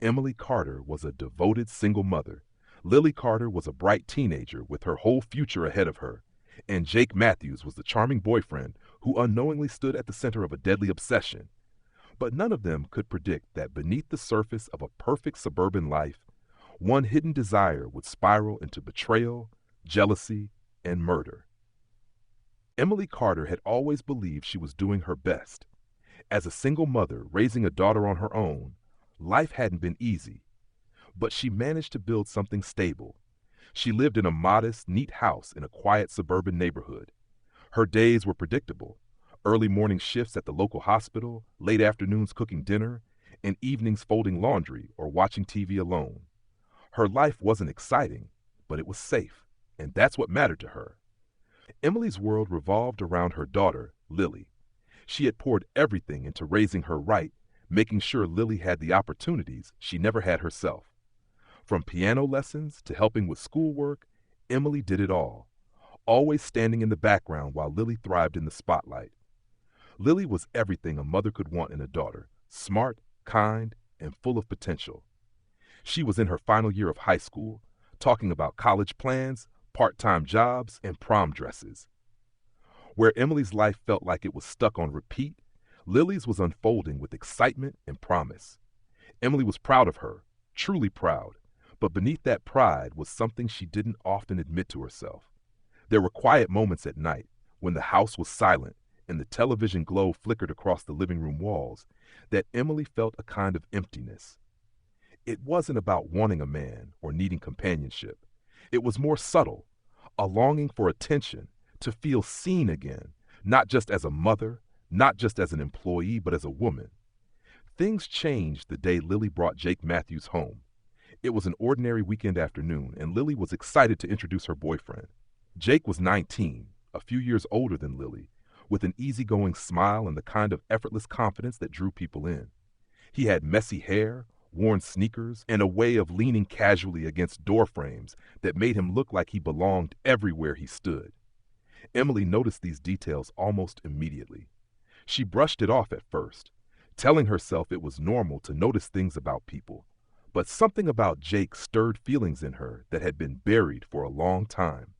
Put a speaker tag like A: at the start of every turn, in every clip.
A: Emily Carter was a devoted single mother. Lily Carter was a bright teenager with her whole future ahead of her. And Jake Matthews was the charming boyfriend who unknowingly stood at the center of a deadly obsession. But none of them could predict that beneath the surface of a perfect suburban life, one hidden desire would spiral into betrayal, jealousy, and murder. Emily Carter had always believed she was doing her best. As a single mother raising a daughter on her own, life hadn't been easy. But she managed to build something stable. She lived in a modest, neat house in a quiet suburban neighborhood. Her days were predictable: early morning shifts at the local hospital, late afternoons cooking dinner, and evenings folding laundry or watching TV alone. Her life wasn't exciting, but it was safe, and that's what mattered to her. Emily's world revolved around her daughter, Lily. She had poured everything into raising her right, making sure Lily had the opportunities she never had herself. From piano lessons to helping with schoolwork, Emily did it all, always standing in the background while Lily thrived in the spotlight. Lily was everything a mother could want in a daughter: smart, kind, and full of potential. She was in her final year of high school, talking about college plans, part-time jobs, and prom dresses. Where Emily's life felt like it was stuck on repeat, Lily's was unfolding with excitement and promise. Emily was proud of her, truly proud, but beneath that pride was something she didn't often admit to herself. There were quiet moments at night when the house was silent and the television glow flickered across the living room walls that Emily felt a kind of emptiness. It wasn't about wanting a man or needing companionship. It was more subtle, a longing for attention, to feel seen again, not just as a mother, not just as an employee, but as a woman. Things changed the day Lily brought Jake Matthews home. It was an ordinary weekend afternoon, and Lily was excited to introduce her boyfriend. Jake was 19, a few years older than Lily, with an easygoing smile and the kind of effortless confidence that drew people in. He had messy hair, worn sneakers, and a way of leaning casually against door frames that made him look like he belonged everywhere he stood. Emily noticed these details almost immediately. She brushed it off at first, telling herself it was normal to notice things about people. But something about Jake stirred feelings in her that had been buried for a long time.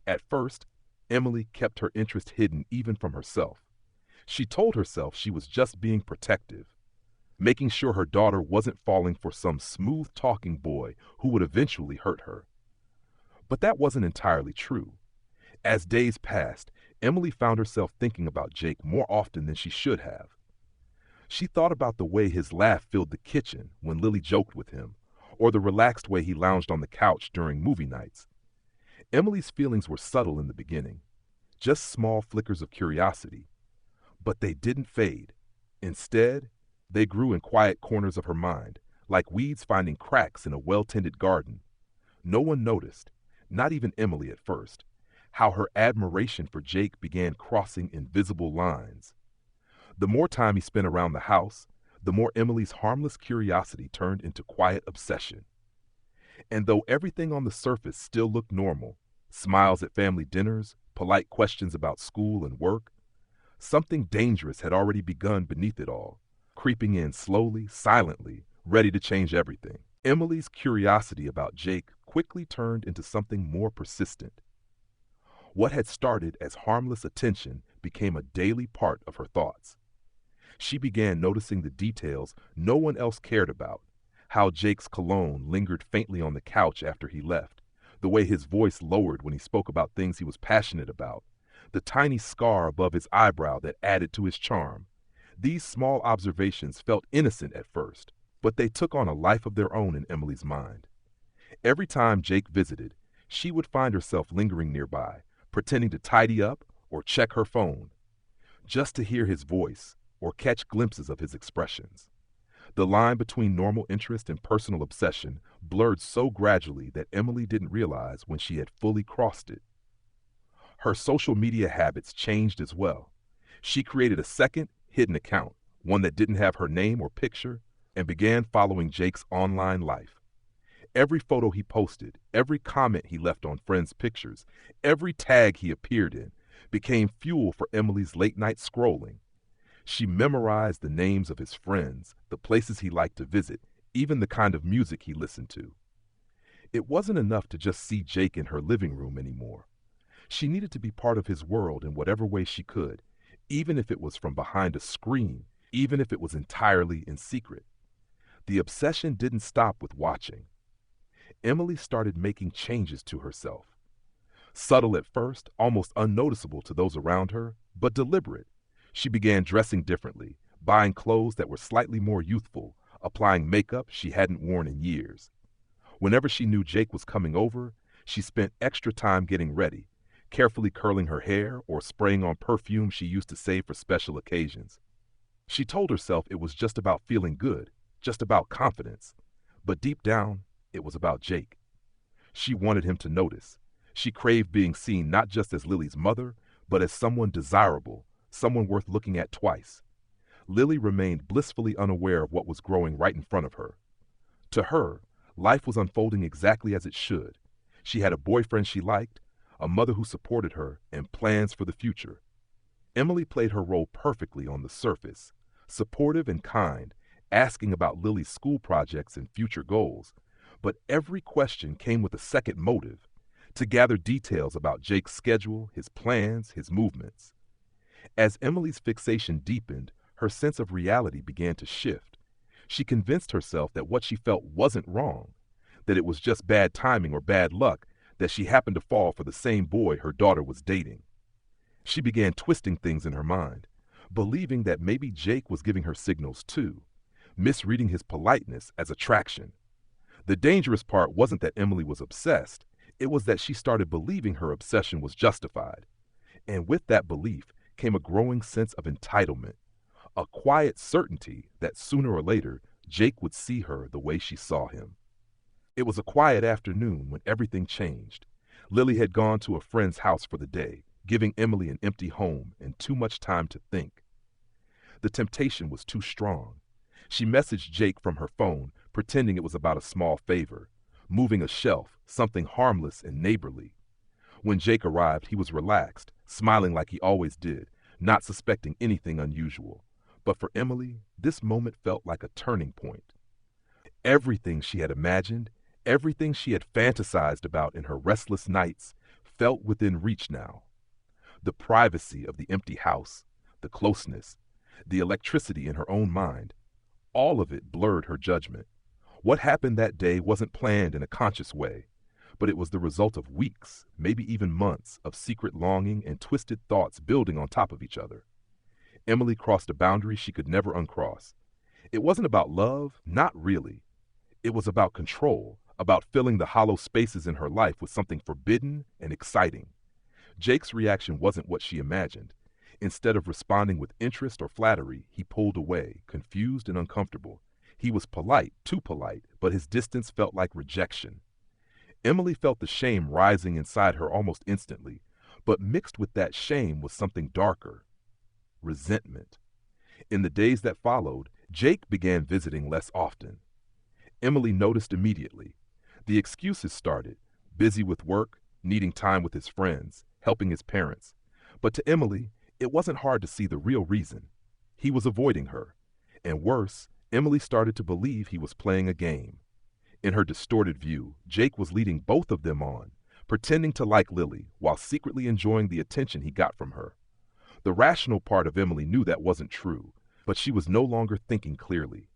A: At first, Emily kept her interest hidden even from herself. She told herself she was just being protective, making sure her daughter wasn't falling for some smooth-talking boy who would eventually hurt her. But that wasn't entirely true. As days passed, Emily found herself thinking about Jake more often than she should have. She thought about the way his laugh filled the kitchen when Lily joked with him, or the relaxed way he lounged on the couch during movie nights. Emily's feelings were subtle in the beginning, just small flickers of curiosity. But they didn't fade. Instead, they grew in quiet corners of her mind, like weeds finding cracks in a well-tended garden. No one noticed, not even Emily at first, how her admiration for Jake began crossing invisible lines. The more time he spent around the house, the more Emily's harmless curiosity turned into quiet obsession. And though everything on the surface still looked normal, smiles at family dinners, polite questions about school and work, something dangerous had already begun beneath it all, creeping in slowly, silently, ready to change everything. Emily's curiosity about Jake quickly turned into something more persistent. What had started as harmless attention became a daily part of her thoughts. She began noticing the details no one else cared about: how Jake's cologne lingered faintly on the couch after he left, the way his voice lowered when he spoke about things he was passionate about, the tiny scar above his eyebrow that added to his charm. These small observations felt innocent at first, but they took on a life of their own in Emily's mind. Every time Jake visited, she would find herself lingering nearby, pretending to tidy up or check her phone, just to hear his voice or catch glimpses of his expressions. The line between normal interest and personal obsession blurred so gradually that Emily didn't realize when she had fully crossed it. Her social media habits changed as well. She created a second, hidden account, one that didn't have her name or picture, and began following Jake's online life. Every photo he posted, every comment he left on friends' pictures, every tag he appeared in became fuel for Emily's late-night scrolling. She memorized the names of his friends, the places he liked to visit, even the kind of music he listened to. It wasn't enough to just see Jake in her living room anymore. She needed to be part of his world in whatever way she could, even if it was from behind a screen, even if it was entirely in secret. The obsession didn't stop with watching. Emily started making changes to herself. Subtle at first, almost unnoticeable to those around her, but deliberate. She began dressing differently, buying clothes that were slightly more youthful, applying makeup she hadn't worn in years. Whenever she knew Jake was coming over, she spent extra time getting ready, carefully curling her hair or spraying on perfume she used to save for special occasions. She told herself it was just about feeling good, just about confidence. But deep down, it was about Jake. She wanted him to notice. She craved being seen not just as Lily's mother, but as someone desirable, someone worth looking at twice. Lily remained blissfully unaware of what was growing right in front of her. To her, life was unfolding exactly as it should. She had a boyfriend she liked, a mother who supported her, and plans for the future. Emily played her role perfectly on the surface, supportive and kind, asking about Lily's school projects and future goals. But every question came with a second motive, to gather details about Jake's schedule, his plans, his movements. As Emily's fixation deepened, her sense of reality began to shift. She convinced herself that what she felt wasn't wrong, that it was just bad timing or bad luck that she happened to fall for the same boy her daughter was dating. She began twisting things in her mind, believing that maybe Jake was giving her signals too, misreading his politeness as attraction. The dangerous part wasn't that Emily was obsessed, it was that she started believing her obsession was justified. And with that belief came a growing sense of entitlement, a quiet certainty that sooner or later Jake would see her the way she saw him. It was a quiet afternoon when everything changed. Lily had gone to a friend's house for the day, giving Emily an empty home and too much time to think. The temptation was too strong. She messaged Jake from her phone, pretending it was about a small favor, moving a shelf, something harmless and neighborly. When Jake arrived, he was relaxed, smiling like he always did, not suspecting anything unusual. But for Emily, this moment felt like a turning point. Everything she had imagined, everything she had fantasized about in her restless nights, felt within reach now. The privacy of the empty house, the closeness, the electricity in her own mind, all of it blurred her judgment. What happened that day wasn't planned in a conscious way, but it was the result of weeks, maybe even months, of secret longing and twisted thoughts building on top of each other. Emily crossed a boundary she could never uncross. It wasn't about love, not really. It was about control, about filling the hollow spaces in her life with something forbidden and exciting. Jake's reaction wasn't what she imagined. Instead of responding with interest or flattery, he pulled away, confused and uncomfortable. He was polite, too polite, but his distance felt like rejection. Emily felt the shame rising inside her almost instantly, but mixed with that shame was something darker, resentment. In the days that followed, Jake began visiting less often. Emily noticed immediately. The excuses started, busy with work, needing time with his friends, helping his parents. But to Emily, it wasn't hard to see the real reason. He was avoiding her. And worse, Emily started to believe he was playing a game. In her distorted view, Jake was leading both of them on, pretending to like Lily while secretly enjoying the attention he got from her. The rational part of Emily knew that wasn't true, but she was no longer thinking clearly.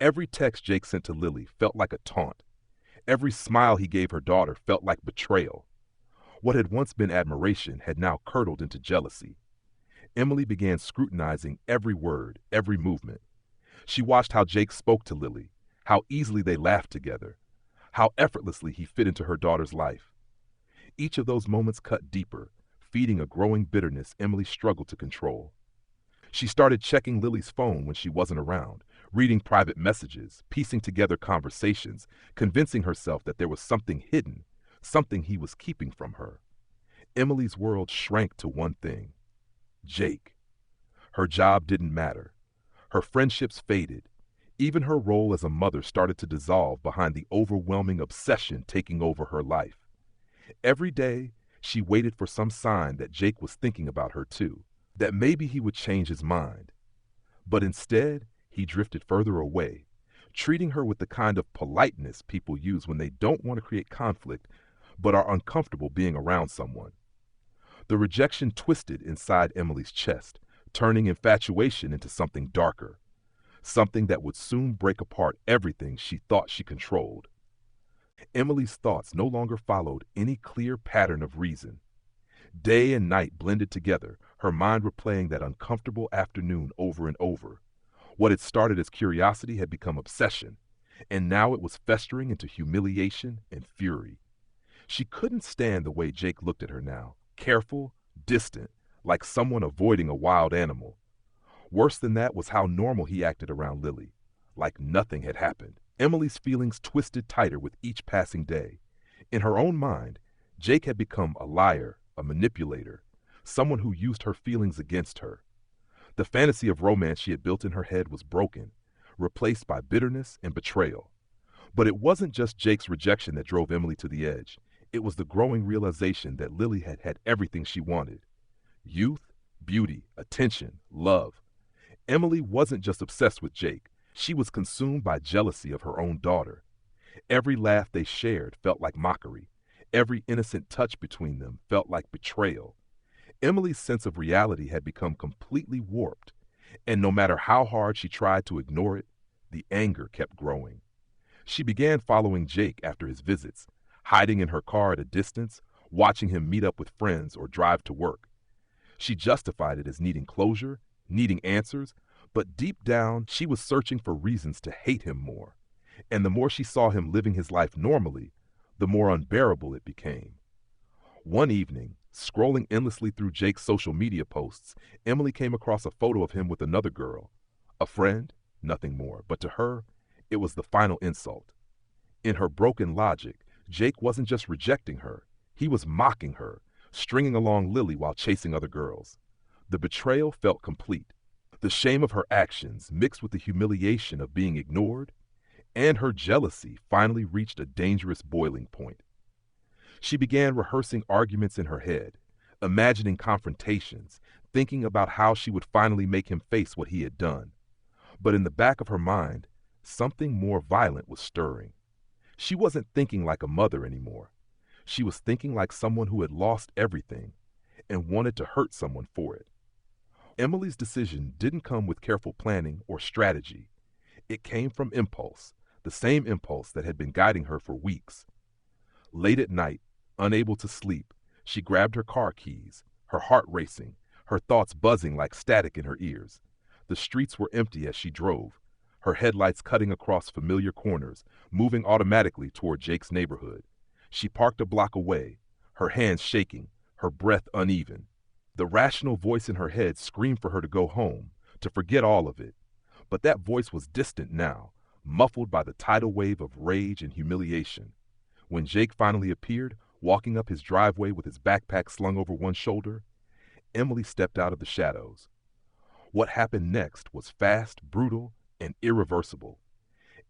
A: Every text Jake sent to Lily felt like a taunt. Every smile he gave her daughter felt like betrayal. What had once been admiration had now curdled into jealousy. Emily began scrutinizing every word, every movement. She watched how Jake spoke to Lily, how easily they laughed together, how effortlessly he fit into her daughter's life. Each of those moments cut deeper, feeding a growing bitterness Emily struggled to control. She started checking Lily's phone when she wasn't around, reading private messages, piecing together conversations, convincing herself that there was something hidden, something he was keeping from her. Emily's world shrank to one thing: Jake. Her job didn't matter. Her friendships faded. Even her role as a mother started to dissolve behind the overwhelming obsession taking over her life. Every day, she waited for some sign that Jake was thinking about her too, that maybe he would change his mind. But instead, he drifted further away, treating her with the kind of politeness people use when they don't want to create conflict but are uncomfortable being around someone. The rejection twisted inside Emily's chest, turning infatuation into something darker, something that would soon break apart everything she thought she controlled. Emily's thoughts no longer followed any clear pattern of reason. Day and night blended together, her mind replaying that uncomfortable afternoon over and over. What had started as curiosity had become obsession, and now it was festering into humiliation and fury. She couldn't stand the way Jake looked at her now, careful, distant, like someone avoiding a wild animal. Worse than that was how normal he acted around Lily, like nothing had happened. Emily's feelings twisted tighter with each passing day. In her own mind, Jake had become a liar, a manipulator, someone who used her feelings against her. The fantasy of romance she had built in her head was broken, replaced by bitterness and betrayal. But it wasn't just Jake's rejection that drove Emily to the edge. It was the growing realization that Lily had had everything she wanted: youth, beauty, attention, love. Emily wasn't just obsessed with Jake. She was consumed by jealousy of her own daughter. Every laugh they shared felt like mockery. Every innocent touch between them felt like betrayal. Emily's sense of reality had become completely warped, and no matter how hard she tried to ignore it, the anger kept growing. She began following Jake after his visits, hiding in her car at a distance, watching him meet up with friends or drive to work. She justified it as needing closure, needing answers, but deep down she was searching for reasons to hate him more. And the more she saw him living his life normally, the more unbearable it became. One evening, scrolling endlessly through Jake's social media posts, Emily came across a photo of him with another girl. A friend? Nothing more. But to her, it was the final insult. In her broken logic, Jake wasn't just rejecting her, he was mocking her, stringing along Lily while chasing other girls. The betrayal felt complete. The shame of her actions, mixed with the humiliation of being ignored, and her jealousy finally reached a dangerous boiling point. She began rehearsing arguments in her head, imagining confrontations, thinking about how she would finally make him face what he had done. But in the back of her mind, something more violent was stirring. She wasn't thinking like a mother anymore. She was thinking like someone who had lost everything and wanted to hurt someone for it. Emily's decision didn't come with careful planning or strategy. It came from impulse, the same impulse that had been guiding her for weeks. Late at night, unable to sleep, she grabbed her car keys, her heart racing, her thoughts buzzing like static in her ears. The streets were empty as she drove, her headlights cutting across familiar corners, moving automatically toward Jake's neighborhood. She parked a block away, her hands shaking, her breath uneven. The rational voice in her head screamed for her to go home, to forget all of it. But that voice was distant now, muffled by the tidal wave of rage and humiliation. When Jake finally appeared, walking up his driveway with his backpack slung over one shoulder, Emily stepped out of the shadows. What happened next was fast, brutal, and irreversible.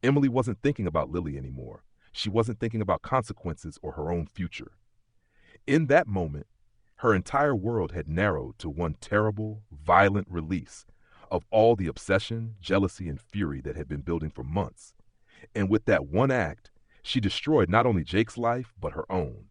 A: Emily wasn't thinking about Lily anymore. She wasn't thinking about consequences or her own future. In that moment, her entire world had narrowed to one terrible, violent release of all the obsession, jealousy, and fury that had been building for months. And with that one act, she destroyed not only Jake's life, but her own.